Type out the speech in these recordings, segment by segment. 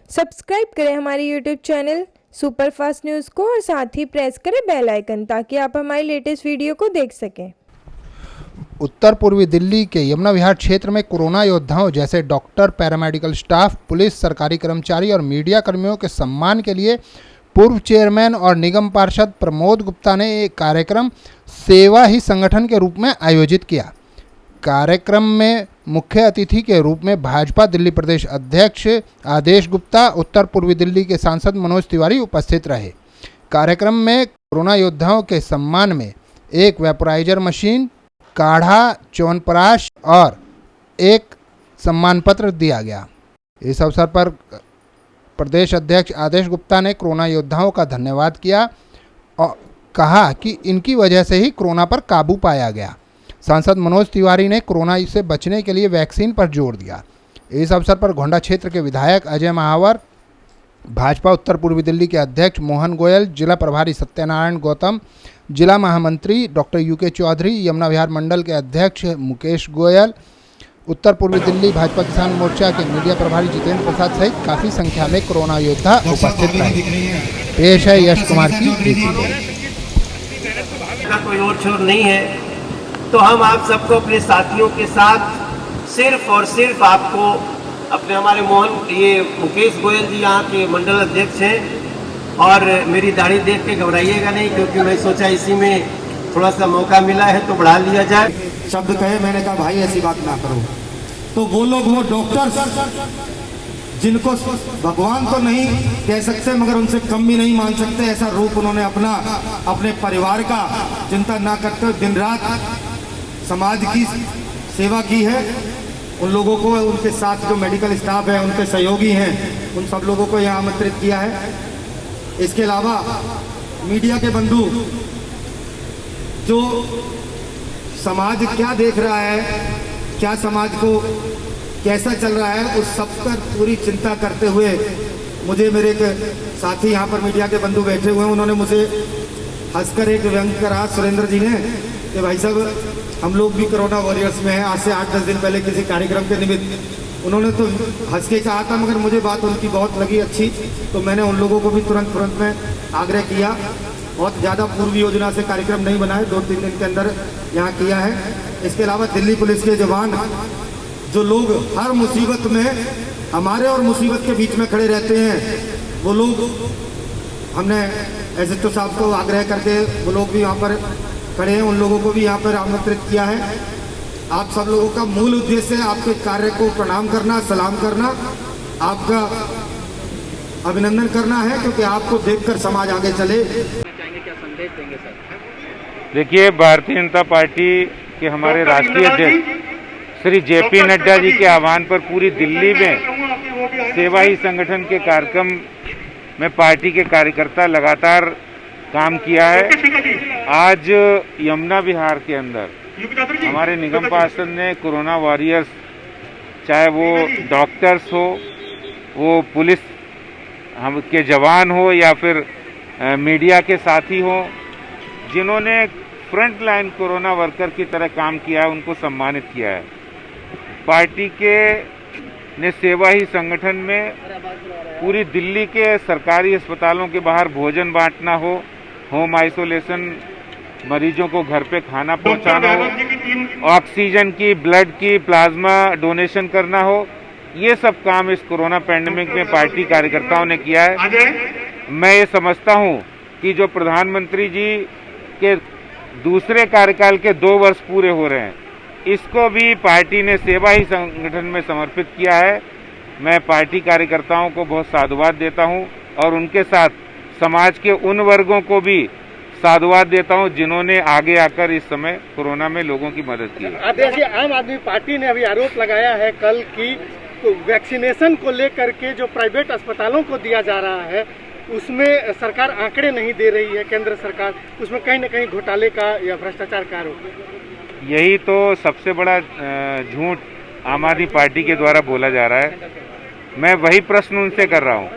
Subscribe करें हमारे YouTube channel superfast news को और साथ ही प्रेस करें बेल आइकन ताकि आप हमारी लेटेस्ट वीडियो को देख सकें। उत्तर पूर्वी दिल्ली के यमुना विहार क्षेत्र में कोरोना योद्धाओं जैसे डॉक्टर, पैरामेडिकल स्टाफ, पुलिस, सरकारी कर्मचारी और मीडिया कर्मियों के सम्मान के लिए पूर्व चेयरमैन और निगम पार्षद प्रमोद गुप्ता ने एक कार्यक्रम सेवा ही संगठन के रूप में आयोजित किया। कार्यक्रम में मुख्य अतिथि के रूप में भाजपा दिल्ली प्रदेश अध्यक्ष आदेश गुप्ता, उत्तर पूर्वी दिल्ली के सांसद मनोज तिवारी उपस्थित रहे। कार्यक्रम में कोरोना योद्धाओं के सम्मान में एक वेपोराइजर मशीन, काढ़ा, च्यवनप्राश और एक सम्मान पत्र दिया गया। इस अवसर पर प्रदेश अध्यक्ष आदेश गुप्ता ने कोरोना योद्धाओं का धन्यवाद किया और कहा कि इनकी वजह से ही कोरोना पर काबू पाया गया। सांसद मनोज तिवारी ने कोरोना से बचने के लिए वैक्सीन पर जोर दिया। इस अवसर पर गोंडा क्षेत्र के विधायक अजय महावर, भाजपा उत्तर पूर्वी दिल्ली के अध्यक्ष मोहन गोयल, जिला प्रभारी सत्यनारायण गौतम, जिला महामंत्री डॉक्टर यूके चौधरी, यमुना विहार मंडल के अध्यक्ष मुकेश गोयल, उत्तर पूर्वी दिल्ली भाजपा किसान मोर्चा के मीडिया प्रभारी जितेंद्र प्रसाद सहित काफ़ी संख्या में कोरोना योद्धा उपस्थित रहे। पेश है यश कुमार की रिपोर्ट। कोई और छोर नहीं है तो हम आप सबको अपने साथियों के साथ सिर्फ और सिर्फ आपको अपने हमारे मुकेश गोयल जी यहाँ के मंडल अध्यक्ष हैं और मेरी दाढ़ी देख के घबराइएगा नहीं, क्योंकि मैं सोचा इसी में थोड़ा सा मौका मिला है तो बढ़ा लिया जाए। शब्द कहे, मैंने कहा भाई ऐसी बात ना करो। तो वो लोग, वो डॉक्टर जिनको भगवान तो नहीं कह सकते मगर उनसे कम भी नहीं मान सकते, ऐसा रूप उन्होंने अपने परिवार का चिंता ना करते हुए दिन रात समाज की सेवा की है। उन लोगों को, उनके साथ जो मेडिकल स्टाफ है, उनके सहयोगी हैं, उन सब लोगों को यहाँ आमंत्रित किया है। इसके अलावा मीडिया के बंधु, जो समाज क्या देख रहा है, क्या समाज को कैसा चल रहा है, उस सब पर पूरी चिंता करते हुए मुझे मेरे एक साथी यहाँ पर मीडिया के बंधु बैठे हुए हैं, उन्होंने मुझे हंसकर एक व्यंग करा, सुरेंद्र जी ने, कि भाई साहब हम लोग भी कोरोना वॉरियर्स में हैं। आज से 8-10 दिन पहले किसी कार्यक्रम के निमित्त उन्होंने तो हंस के कहा था, मगर मुझे बात उनकी बहुत लगी अच्छी, तो मैंने उन लोगों को भी तुरंत में आग्रह किया। बहुत ज़्यादा पूर्व योजना से कार्यक्रम नहीं बना है, 2-3 दिन के अंदर यहाँ किया है। इसके अलावा दिल्ली पुलिस के जवान, जो लोग हर मुसीबत में हमारे और मुसीबत के बीच में खड़े रहते हैं, वो लोग, हमने एसएचओ साहब को आग्रह करके वो लोग भी यहाँ पर खड़े हैं, उन लोगों को भी यहाँ पर आमंत्रित किया है। आप सब लोगों का मूल उद्देश्य है आपके कार्य को प्रणाम करना, सलाम करना, आपका अभिनंदन करना है, क्योंकि आपको देखकर समाज आगे चले। क्या संदेश देंगे सर? देखिए, भारतीय जनता पार्टी के हमारे राष्ट्रीय अध्यक्ष श्री जेपी नड्डा जी के आह्वान पर पूरी दिल्ली में सेवा ही संगठन के कार्यक्रम में पार्टी के कार्यकर्ता लगातार काम किया है। आज यमुना विहार के अंदर हमारे निगम पार्षद ने कोरोना वॉरियर्स, चाहे वो डॉक्टर्स हो, वो पुलिस हम के जवान हो या फिर मीडिया के साथी हो, जिन्होंने फ्रंट लाइन कोरोना वर्कर की तरह काम किया है, उनको सम्मानित किया है। पार्टी के ने सेवा ही संगठन में पूरी दिल्ली के सरकारी अस्पतालों के बाहर भोजन बांटना हो, होम आइसोलेशन मरीजों को घर पे खाना पहुंचाना हो, ऑक्सीजन की, ब्लड की, प्लाज्मा डोनेशन करना हो, ये सब काम इस कोरोना पैंडेमिक में पार्टी कार्यकर्ताओं ने किया है। मैं ये समझता हूं कि जो प्रधानमंत्री जी के दूसरे कार्यकाल के 2 वर्ष पूरे हो रहे हैं, इसको भी पार्टी ने सेवा ही संगठन में समर्पित किया है। मैं पार्टी कार्यकर्ताओं को बहुत साधुवाद देता हूं और उनके साथ समाज के उन वर्गों को भी साधुवाद देता हूं जिन्होंने आगे आकर इस समय कोरोना में लोगों की मदद की है। आम आदमी पार्टी ने अभी आरोप लगाया है कल की वैक्सीनेशन को लेकर के जो प्राइवेट अस्पतालों को दिया जा रहा है, उसमें सरकार आंकड़े नहीं दे रही है, केंद्र सरकार, उसमें कहीं न कहीं घोटाले का या भ्रष्टाचार का आरोप है। यही तो सबसे बड़ा झूठ आम आदमी पार्टी के द्वारा बोला जा रहा है। मैं वही प्रश्न उनसे कर रहा हूं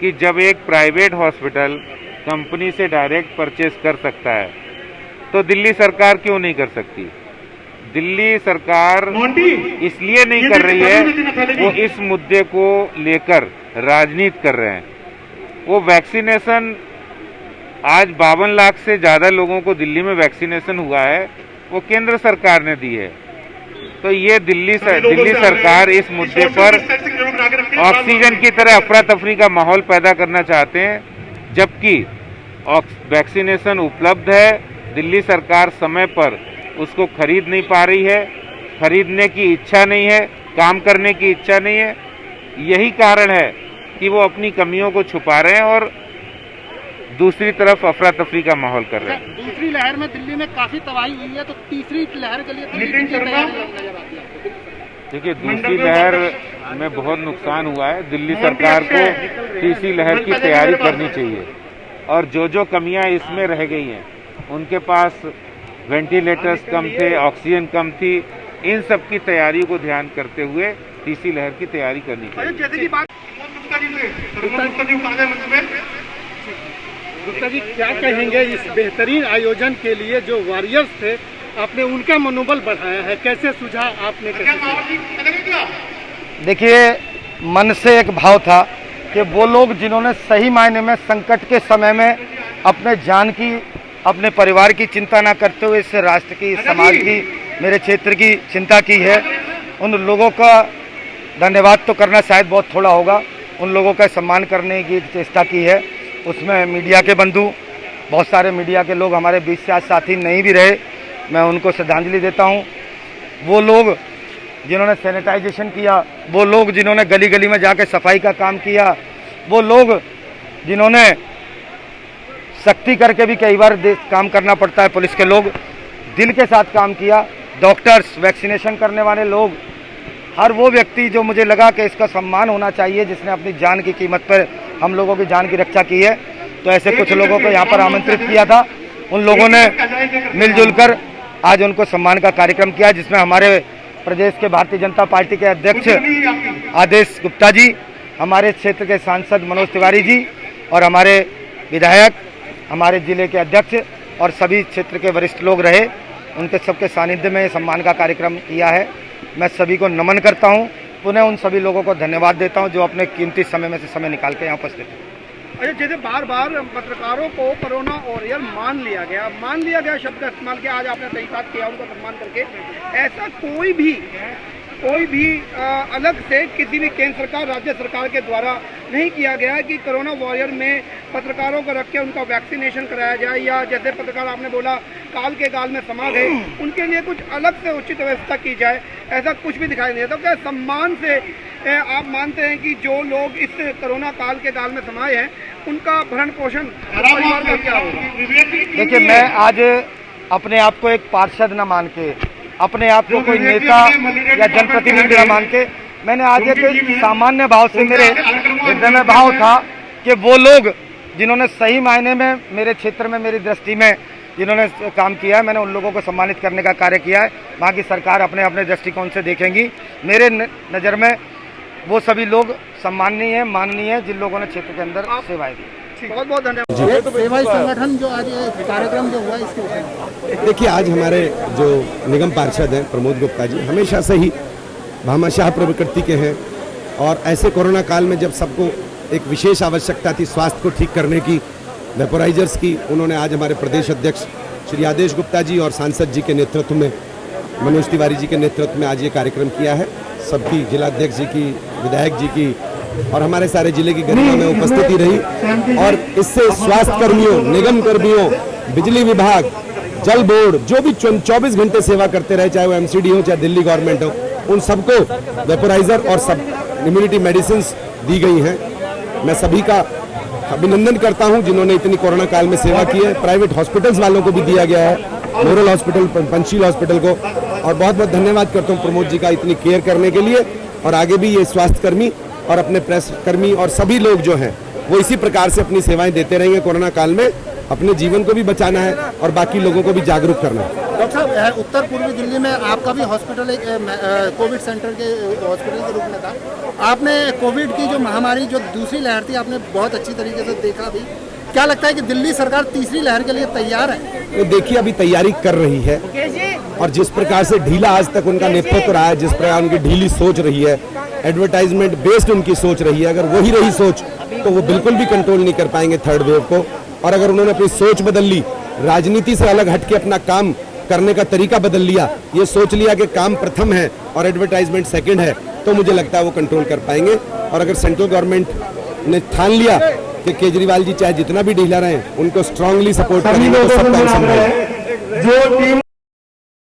कि जब एक प्राइवेट हॉस्पिटल कंपनी से डायरेक्ट परचेस कर सकता है तो दिल्ली सरकार क्यों नहीं कर सकती? दिल्ली सरकार इसलिए नहीं कर रही है, वो इस मुद्दे को लेकर राजनीति कर रहे हैं। वो वैक्सीनेशन आज 52 लाख से ज़्यादा लोगों को दिल्ली में वैक्सीनेशन हुआ है, वो केंद्र सरकार ने दी है। तो ये दिल्ली सरकार इस मुद्दे पर ऑक्सीजन की तरह अफरा तफरी का माहौल पैदा करना चाहते हैं, जबकि वैक्सीनेशन उपलब्ध है। दिल्ली सरकार समय पर उसको खरीद नहीं पा रही है, खरीदने की इच्छा नहीं है, काम करने की इच्छा नहीं है। यही कारण है कि वो अपनी कमियों को छुपा रहे हैं और दूसरी तरफ अफरा तफरी का माहौल कर रहे हैं। दूसरी लहर में दिल्ली में काफी तबाही हुई है, तो तीसरी लहर के लिए देखिए, दूसरी लहर में बहुत नुकसान हुआ है। दिल्ली सरकार को तीसरी लहर की तैयारी करनी चाहिए और जो कमियां इसमें रह गई हैं, उनके पास वेंटिलेटर्स कम थे, ऑक्सीजन कम थी, इन सब की तैयारियों को ध्यान करते हुए तीसरी लहर की तैयारी करनी चाहिए। गुप्ता जी, क्या कहेंगे इस बेहतरीन आयोजन के लिए? जो वॉरियर्स थे, आपने उनका मनोबल बढ़ाया है, कैसे सुझाव आपने? देखिए, मन से एक भाव था कि वो लोग जिन्होंने सही मायने में संकट के समय में अपने जान की, अपने परिवार की चिंता ना करते हुए इस राष्ट्र की, समाज की, मेरे क्षेत्र की चिंता की है, उन लोगों का धन्यवाद तो करना शायद बहुत थोड़ा होगा। उन लोगों का सम्मान करने की चेष्टा की है। उसमें मीडिया के बंधु, बहुत सारे मीडिया के लोग हमारे बीच से आज साथी नहीं भी रहे, मैं उनको श्रद्धांजलि देता हूँ। वो लोग जिन्होंने सैनिटाइजेशन किया, वो लोग जिन्होंने गली गली में जाकर सफाई का काम किया, वो लोग जिन्होंने सख्ती करके भी कई बार काम करना पड़ता है, पुलिस के लोग दिल के साथ काम किया, डॉक्टर्स, वैक्सीनेशन करने वाले लोग, हर वो व्यक्ति जो मुझे लगा कि इसका सम्मान होना चाहिए, जिसने अपनी जान की कीमत पर हम लोगों की जान की रक्षा की है। तो ऐसे कुछ लोगों को यहाँ पर आमंत्रित किया था, उन लोगों ने मिलजुल कर आज उनको सम्मान का कार्यक्रम किया, जिसमें हमारे प्रदेश के भारतीय जनता पार्टी के अध्यक्ष आदेश गुप्ता जी, हमारे क्षेत्र के सांसद मनोज तिवारी जी और हमारे विधायक, हमारे जिले के अध्यक्ष और सभी क्षेत्र के वरिष्ठ लोग रहे। उनके सबके सानिध्य में सम्मान का कार्यक्रम किया है। मैं सभी को नमन करता हूं, पुनः उन सभी लोगों को धन्यवाद देता हूं जो अपने कीमती समय में से समय निकाल के यहाँ उपस्थित हैं। अच्छा, जैसे बार बार पत्रकारों को कोरोना वॉरियर मान लिया गया शब्द का इस्तेमाल किया, आज आपने सही बात किया उनका सम्मान करके। ऐसा कोई भी अलग से किसी भी केंद्र सरकार, राज्य सरकार के द्वारा नहीं किया गया है कि कोरोना वॉरियर में पत्रकारों को रख के उनका वैक्सीनेशन कराया जाए, या जैसे पत्रकार आपने बोला काल के गाल में समा गए, उनके लिए कुछ अलग से उचित व्यवस्था की जाए, ऐसा कुछ भी दिखाई नहीं देता। तो क्या सम्मान से आप मानते हैं कि जो लोग इस कोरोना काल के गाल में समाये हैं, उनका भरण पोषण परिवार का क्या होगा? देखिए, मैं आज अपने आप को एक पार्षद न मान के, अपने आप को कोई नेता या जनप्रतिनिधि न मान के, मैंने आज एक सामान्य भाव से, मेरे हृदय में भाव था कि वो लोग जिन्होंने सही मायने में मेरे क्षेत्र में, मेरी दृष्टि में जिन्होंने काम किया है, मैंने उन लोगों को सम्मानित करने का कार्य किया है। वहाँ की सरकार अपने अपने दृष्टिकोण से देखेंगी। मेरे नज़र में वो सभी लोग सम्माननीय है, माननीय है, जिन लोगों ने क्षेत्र के अंदर सेवाएं दी। बहुत बहुत धन्यवाद। सेवाई संगठन जो आज कार्यक्रम जो हुआ इसके ऊपर देखिए, आज हमारे जो निगम पार्षद हैं प्रमोद गुप्ता जी हमेशा से ही भामाशाह प्रकृति के हैं, और ऐसे कोरोना काल में जब सबको एक विशेष आवश्यकता थी स्वास्थ्य को ठीक करने की, वेपोराइजर्स की, उन्होंने आज हमारे प्रदेश अध्यक्ष श्री आदेश गुप्ता जी और सांसद जी के नेतृत्व में, मनोज तिवारी जी के नेतृत्व में आज ये कार्यक्रम किया है। सबकी, जिलाध्यक्ष जी की, विधायक जी की और हमारे सारे जिले की गरिमा में उपस्थिति रही, और इससे स्वास्थ्य कर्मियों, निगम कर्मियों, बिजली विभाग, जल बोर्ड, जो भी 24 घंटे सेवा करते रहे, चाहे वो एमसीडी हो चाहे दिल्ली गवर्नमेंट हो, उन सबको वेपोराइजर और सब इम्यूनिटी मेडिसिन दी गई हैं। मैं सभी का अभिनंदन करता हूं जिन्होंने इतनी कोरोना काल में सेवा की है। प्राइवेट हॉस्पिटल्स वालों को भी दिया गया है, मोरल हॉस्पिटल, पंचशील हॉस्पिटल को, और बहुत बहुत धन्यवाद करता हूं प्रमोद जी का इतनी केयर करने के लिए। और आगे भी ये स्वास्थ्य कर्मी और अपने प्रेस कर्मी और सभी लोग जो हैं वो इसी प्रकार से अपनी सेवाएं देते रहेंगे। कोरोना काल में अपने जीवन को भी बचाना है और बाकी लोगों को भी जागरूक करना है। डॉक्टर साहब, उत्तर पूर्वी दिल्ली में आपका भी हॉस्पिटल एक कोविड सेंटर के हॉस्पिटल के रूप में था। आपने कोविड की जो महामारी, जो दूसरी लहर थी, आपने बहुत अच्छी तरीके से देखा भी। क्या लगता है कि दिल्ली सरकार तीसरी लहर के लिए तैयार है? देखिए, अभी तैयारी कर रही है। और जिस प्रकार से ढीला आज तक उनका नेतृत्व रहा है, जिस प्रकार उनकी ढीली सोच रही है, एडवर्टाइजमेंट बेस्ड उनकी सोच रही है, अगर वही रही सोच तो वो बिल्कुल भी कंट्रोल नहीं कर पाएंगे थर्ड वेव को। और अगर उन्होंने अपनी सोच बदल ली, राजनीति से अलग हटके अपना काम करने का तरीका बदल लिया, ये सोच लिया कि काम प्रथम है और एडवर्टाइजमेंट सेकंड है, तो मुझे लगता है वो कंट्रोल कर पाएंगे। और अगर सेंट्रल गवर्नमेंट ने ठान लिया कि केजरीवाल जी चाहे जितना भी ढीला रहे, उनको स्ट्रांगली सपोर्ट करेंगे तो सब काम संभव है।